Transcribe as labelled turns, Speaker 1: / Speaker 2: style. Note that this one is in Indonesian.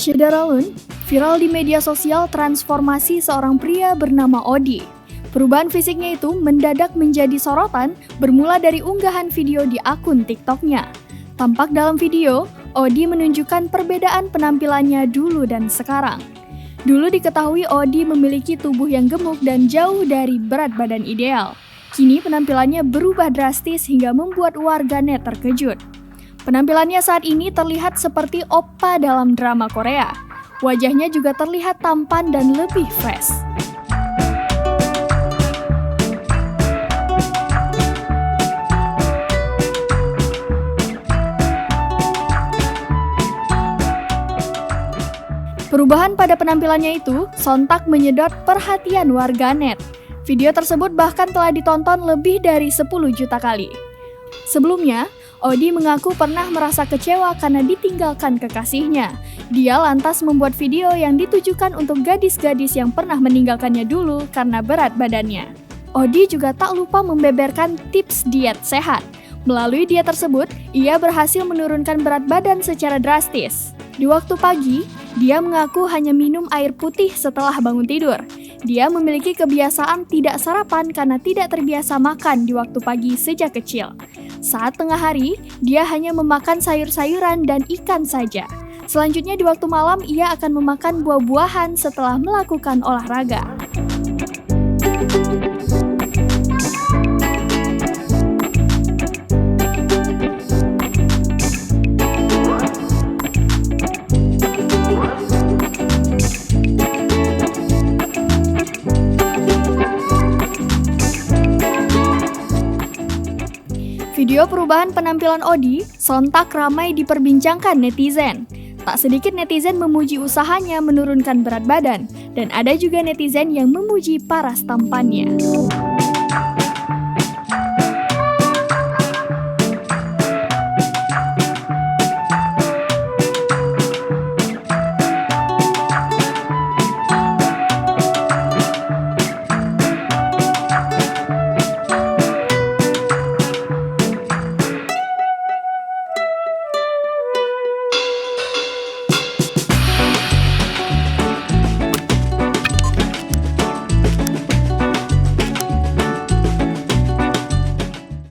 Speaker 1: Syederalun, viral di media sosial transformasi seorang pria bernama Odi. Perubahan fisiknya itu mendadak menjadi sorotan bermula dari unggahan video di akun TikTok-nya. Tampak dalam video, Odi menunjukkan perbedaan penampilannya dulu dan sekarang. Dulu diketahui Odi memiliki tubuh yang gemuk dan jauh dari berat badan ideal. Kini penampilannya berubah drastis hingga membuat warganet terkejut. Penampilannya saat ini terlihat seperti oppa dalam drama Korea. Wajahnya juga terlihat tampan dan lebih fresh. Perubahan pada penampilannya itu sontak menyedot perhatian warganet. Video tersebut bahkan telah ditonton lebih dari 10 juta kali. Sebelumnya, Odi mengaku pernah merasa kecewa karena ditinggalkan kekasihnya. Dia lantas membuat video yang ditujukan untuk gadis-gadis yang pernah meninggalkannya dulu karena berat badannya. Odi juga tak lupa membeberkan tips diet sehat. Melalui diet tersebut, ia berhasil menurunkan berat badan secara drastis. Di waktu pagi, dia mengaku hanya minum air putih setelah bangun tidur. Dia memiliki kebiasaan tidak sarapan karena tidak terbiasa makan di waktu pagi sejak kecil. Saat tengah hari, dia hanya memakan sayur-sayuran dan ikan saja. Selanjutnya di waktu malam, ia akan memakan buah-buahan setelah melakukan olahraga. Video perubahan penampilan Odi sontak ramai diperbincangkan netizen. Tak sedikit netizen memuji usahanya menurunkan berat badan, dan ada juga netizen yang memuji paras tampannya.